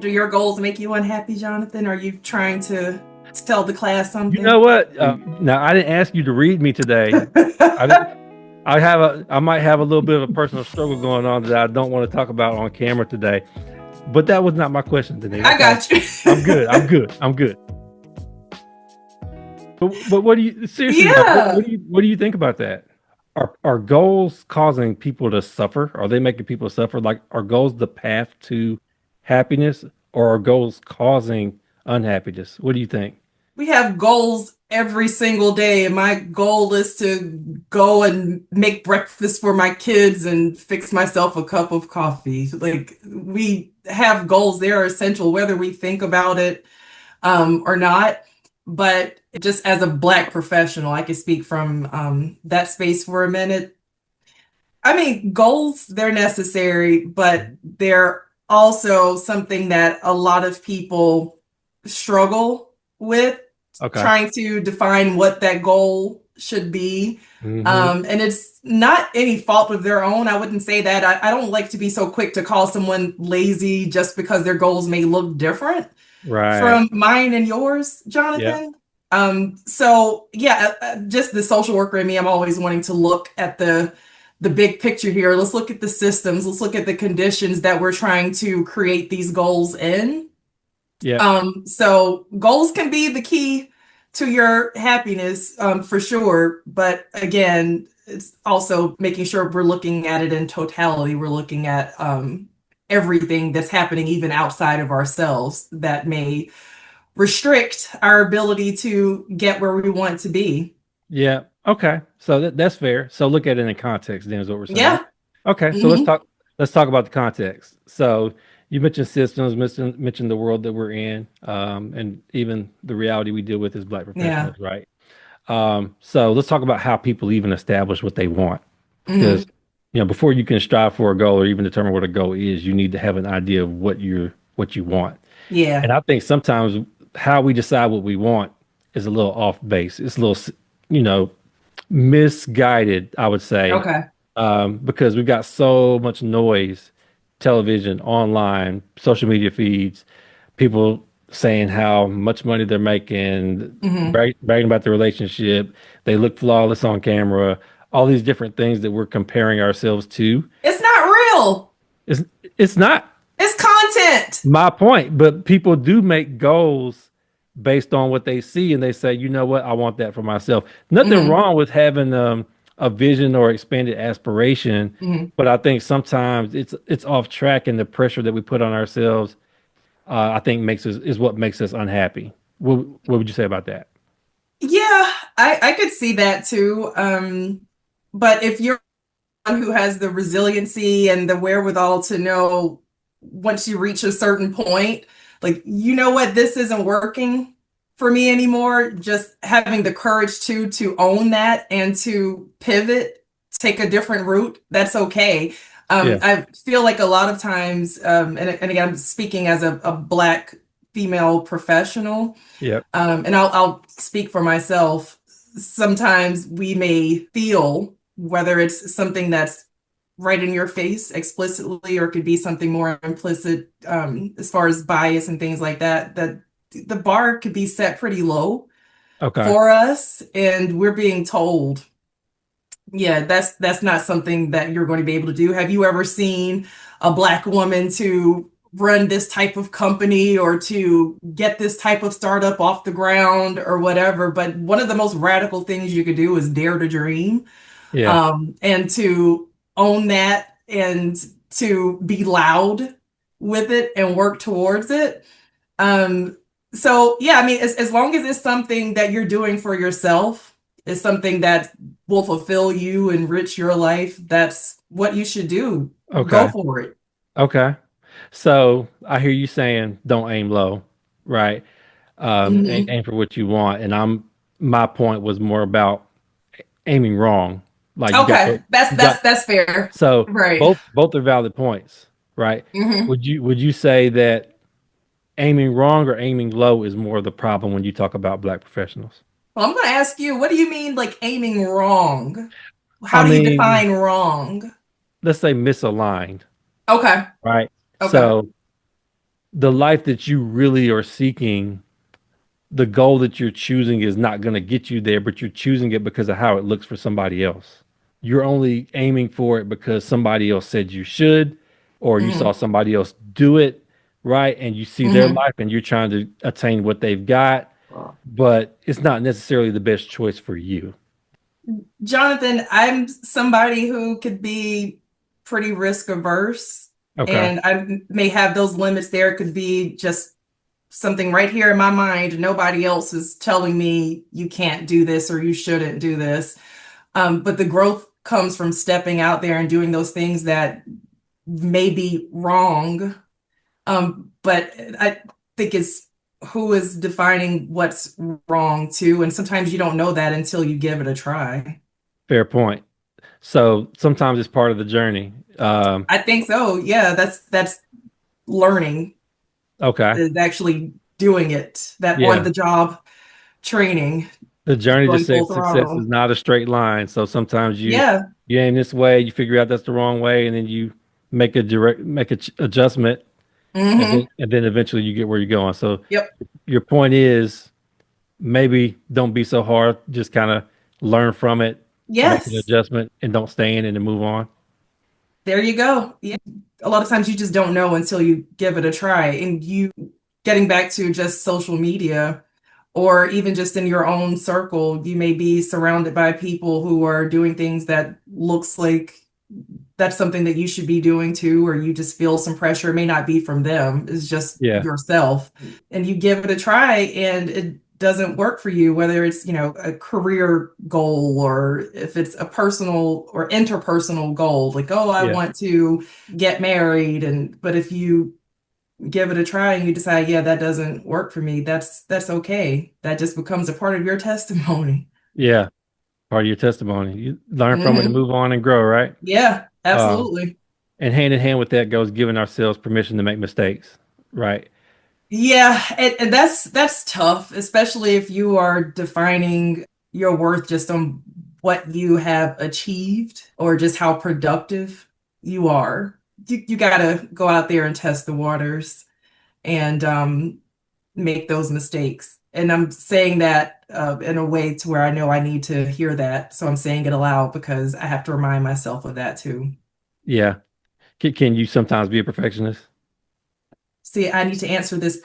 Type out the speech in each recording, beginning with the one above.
Do your goals make you unhappy, Jonathan? Are you trying to tell the class You something? know what? Now I didn't ask you to read me today. I didn't. I might have a little bit of a personal struggle going on that I don't want to talk about on camera today. But that was not my question, Denise. I Okay, got you. I'm good. I'm good. I'm good. But what do you seriously like? Yeah. What do you think about that? Are goals causing people to suffer? Are they making people suffer? Like, are goals the path to happiness, or are goals causing unhappiness? What do you think? We have goals every single day. And my goal is to go and make breakfast for my kids and fix myself a cup of coffee. Like, we have goals, they are essential, whether we think about it or not. But just as a Black professional, I can speak from that space for a minute. I mean, goals, they're necessary, but they're also something that a lot of people struggle with Okay. trying to define what that goal should be. Hmm. And it's not any fault of their own. I wouldn't say that. I don't like to be so quick to call someone lazy just because their goals may look different Right. from mine and yours, Yeah. Jonathan. So yeah, just the social worker in me, I'm always wanting to look at the big picture here. Let's look at the systems. Let's look at the conditions that we're trying to create these goals in. Yeah. So goals can be the key to your happiness, for sure. But again, it's also making sure we're looking at it in totality. We're looking at everything that's happening even outside of ourselves that may restrict our ability to get where we want to be. Yeah. Okay. So that's fair. So look at it in context, then is what we're saying. Yeah. Okay. So Hmm. let's talk about the context. So you mentioned systems, mentioned the world that we're in, and even the reality we deal with as Black Yeah. professionals, right? So let's talk about how people even establish what they want. Because Hmm. before you can strive for a goal or even determine what a goal is, you need to have an idea of what you want. And Yeah. I think sometimes how we decide what we want is a little off base. It's a little, you know, misguided, I would say, Okay. because we've got so much noise, television, online, social media feeds, people saying how much money they're making, Hmm. bragging about the relationship, they look flawless on camera, all these different things that we're comparing ourselves to. It's not real. It's it's not It's content. my point, but people do make goals based on what they see, and they say, you know what, I want that for myself. Nothing Hmm. wrong with having a vision or expanded aspiration, Hmm. but I think sometimes it's off track, and the pressure that we put on ourselves, I think makes us is what makes us unhappy. What would you say about that? Yeah, I could see that too. But if you're one who has the resiliency and the wherewithal to know once you reach a certain point, like, you know what, this isn't working for me anymore, just having the courage to own that and to pivot, take a different route, that's okay. Yeah. I feel like a lot of times, and again, I'm speaking as a Black female professional, Yep. and I'll speak for myself. Sometimes we may feel, whether it's something that's right in your face explicitly, or it could be something more implicit, as far as bias and things like that, that the bar could be set pretty low Okay. for us, and we're being told, yeah, that's not something that you're going to be able to do. Have you ever seen a Black woman to run this type of company or to get this type of startup off the ground or whatever? But one of the most radical things you could do is dare to dream, Yeah. and to own that and to be loud with it and work towards it. Um, so yeah, I mean, as long as it's something that you're doing for yourself, it's something that will fulfill you, enrich your life, that's what you should do. Go Okay. for it. Okay. So I hear you saying don't aim low, right? Hmm. Aim for what you want. And my point was more about aiming wrong. Like Okay, that's you got that's that's fair. so Right. both are valid points, right? Hmm. Would you say that aiming wrong or aiming low is more of the problem when you talk about Black professionals? Well, I'm going to ask you, what do you mean, like, aiming wrong? I How do you mean, define wrong? let's say misaligned, Okay. right? Okay. So the life that you really are seeking, the goal that you're choosing is not going to get you there, but you're choosing it because of how it looks for somebody else. You're only aiming for it because somebody else said you should, or you saw Hmm. somebody else do it, right? And you see their Hmm. life and you're trying to attain what they've got, but it's not necessarily the best choice for you. Jonathan, I'm somebody who could be pretty risk averse, Okay. and I may have those limits there. It could be just something right here in my mind. Nobody else is telling me you can't do this or you shouldn't do this. But the growth comes from stepping out there and doing those things that may be wrong. But I think it's who is defining what's wrong too. And sometimes you don't know that until you give it a try. Fair point. So sometimes it's part of the journey. I think so. Yeah, that's learning Okay. is actually doing it. That on Yeah. the job training, The journey to going full success is throttle. not a straight line. So sometimes Yeah. you aim this way, you figure out that's the wrong way, and then you make a adjustment, Hmm. and then eventually you get where you're going. So Yep. your point is maybe don't be so hard, just kind of learn from it, make an Yes. adjustment, and don't stay in it and move on. There you go. Yeah. A lot of times you just don't know until you give it a try. And you getting back to just social media or even just in your own circle, you may be surrounded by people who are doing things that looks like that's something that you should be doing too, or you just feel some pressure. It may not be from them, it's just Yeah, yourself. And you give it a try and it doesn't work for you, whether it's, a career goal or if it's a personal or interpersonal goal, like, oh, I yeah, want to get married. But if you give it a try and you decide, yeah, that doesn't work for me, that's okay. That just becomes a part of your testimony. yeah. Part of your testimony. You learn from it and Hmm. move on and grow, right? Yeah, Um, absolutely. and hand in hand with that goes giving ourselves permission to make mistakes, right? Yeah, and that's tough, especially if you are defining your worth just on what you have achieved or just how productive you are. You gotta go out there and test the waters and make those mistakes. And I'm saying that in a way to where I know I need to hear that, so I'm saying it aloud because I have to remind myself of that too. Yeah. Can you sometimes be a perfectionist? See, I need to answer this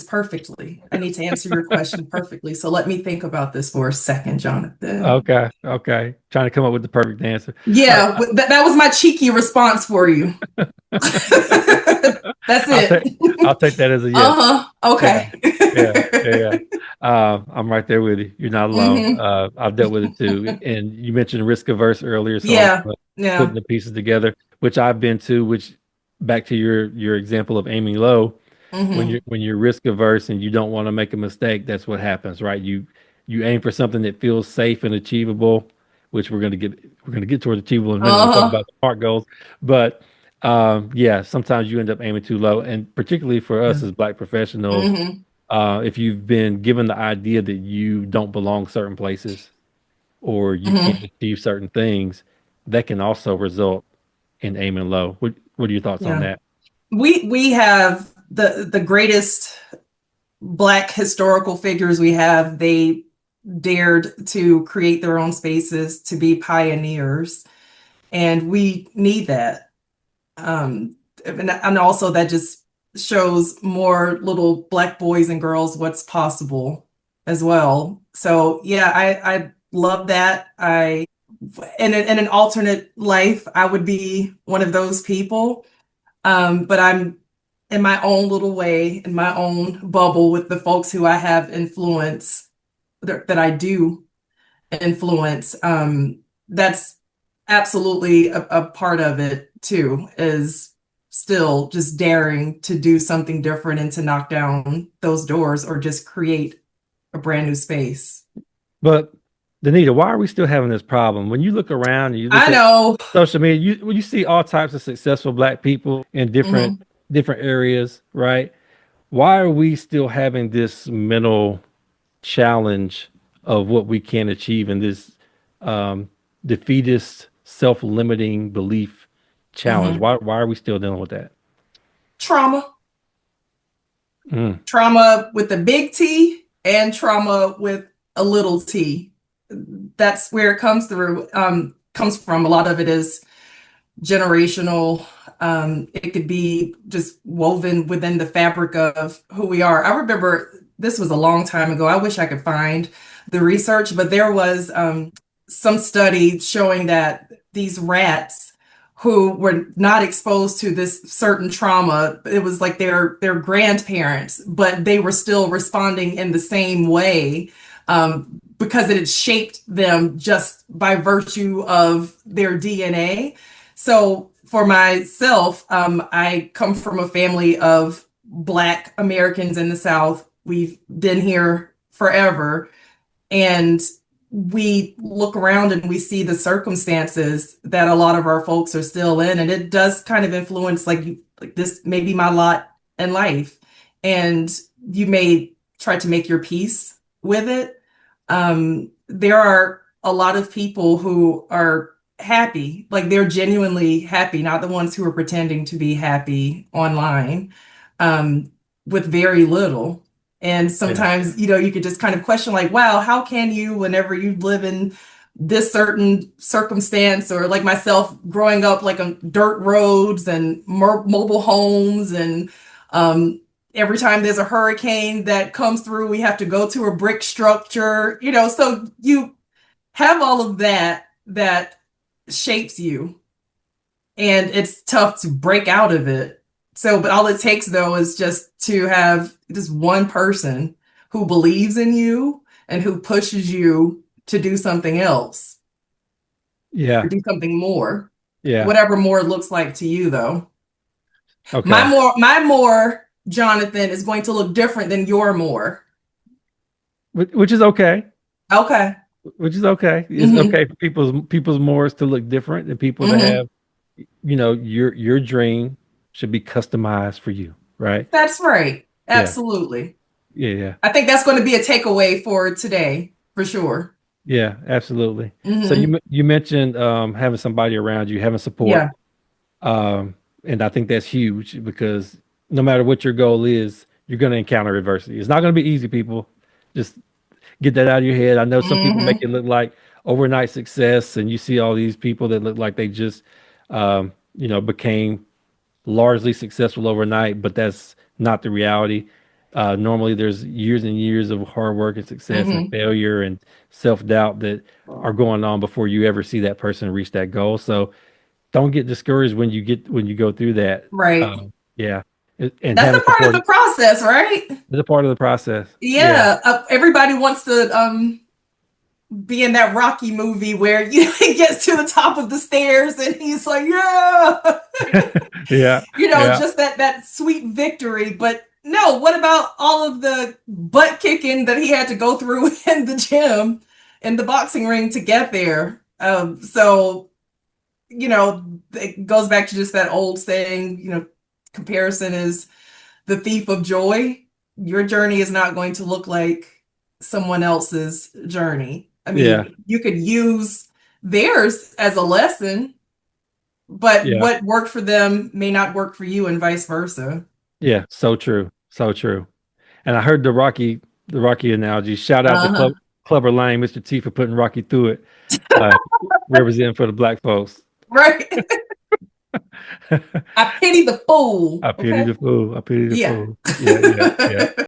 perfectly. I need to answer your question perfectly. So let me think about this for a second, Jonathan. Okay, okay. Trying to come up with the perfect answer. All Yeah, that was my cheeky response for you. That's I'll it. take I'll take that as a yes. Uh-huh. Yeah, Okay. yeah. I'm right there with you. You're not alone. Hmm. I've dealt with it too. And you mentioned risk averse earlier, so I'm Yeah. putting Yeah. the pieces together, which I've been to, which back to your example of aiming low, Hmm. when you're risk averse and you don't want to make a mistake, that's what happens, right? You aim for something that feels safe and achievable, which we're gonna get towards achievable in a minute when we talk Uh-huh. about the SMART goals. But yeah, sometimes you end up aiming too low, and particularly for us Yeah. as Black professionals, Hmm. if you've been given the idea that you don't belong certain places or you can't Hmm. achieve certain things, that can also result in aiming low. What are your thoughts on Yeah. that? We have the greatest Black historical figures we have. They dared to create their own spaces to be pioneers, and we need that. And also that just shows more little Black boys and girls what's possible as well. So yeah, I love that. In an alternate life, I would be one of those people. But I'm in my own little way, in my own bubble with the folks who I have influence that I do influence. That's absolutely a part of it too, is still just daring to do something different and to knock down those doors or just create a brand new space. But Danita, why are we still having this problem? When you look around and you look I at know. social media, you see all types of successful Black people in Hmm. different areas, right? Why are we still having this mental challenge of what we can achieve in this um, defeatist, self-limiting belief challenge? Hmm. Why are we still dealing with that? Trauma. Mm. Trauma with a big T and trauma with a little t. That's where it comes from. A lot of it is generational. It could be just woven within the fabric of who we are. I remember this was a long time ago. I wish I could find the research, but there was some study showing that these rats who were not exposed to this certain trauma, it was like their grandparents, but they were still responding in the same way, because it had shaped them just by virtue of their DNA. So for myself, I come from a family of Black Americans in the South. We've been here forever. And we look around and we see the circumstances that a lot of our folks are still in. And it does kind of influence, like this may be my lot in life. And you may try to make your peace with it. There are a lot of people who are happy, like they're genuinely happy, not the ones who are pretending to be happy online, um, with very little. And Yeah. sometimes, you could just kind of question, like, wow, how can you, whenever you live in this certain circumstance, or like myself, growing up like on dirt roads and mobile homes, and um, every time there's a hurricane that comes through, we have to go to a brick structure, so you have all of that shapes you, and it's tough to break out of it. So, but all it takes though is just to have just one person who believes in you and who pushes you to do something else or Yeah. do something more, Yeah. whatever more looks like to you though. My Okay. more, my more, Jonathan, is going to look different than your more. Which is okay. Okay. Which is okay. It's Mm-hmm. okay for people's mores to look different and people to Mm-hmm. have, your dream should be customized for you, right? That's right. Yeah. Absolutely. Yeah. Yeah. I think that's going to be a takeaway for today, for sure. Yeah. Absolutely. So Hmm. you mentioned having somebody around you, having support. Yeah. And I think that's huge because no matter what your goal is, you're going to encounter adversity. It's not going to be easy, people. Just get that out of your head. I know some people make Hmm. it look like overnight success, and you see all these people that look like they just, became largely successful overnight, but that's not the reality. Normally, there's years and years of hard work and success and Hmm. failure and self-doubt that are going on before you ever see that person reach that goal. So don't get discouraged when you go through that. Right. Yeah, and That's having a part of support the process, right? is a part of the process. Yeah, Yeah. Everybody wants to be in that Rocky movie where he gets to the top of the stairs and he's like, yeah, yeah, yeah, just that sweet victory. But no, what about all of the butt kicking that he had to go through in the gym, in the boxing ring to get there? So it goes back to just that old saying, comparison is the thief of joy. Your journey is not going to look like someone else's journey. I yeah, mean, you could use theirs as a lesson, but yeah, what worked for them may not work for you, and vice versa. yeah. So true, so true. And I heard the Rocky analogy. Shout out to Uh-huh. Clubber Lang, Mr. T, for putting Rocky through it, uh, representing for the black folks. Right. I pity the fool. I pity Okay. the fool. I pity the Yeah. fool. Yeah, yeah, yeah.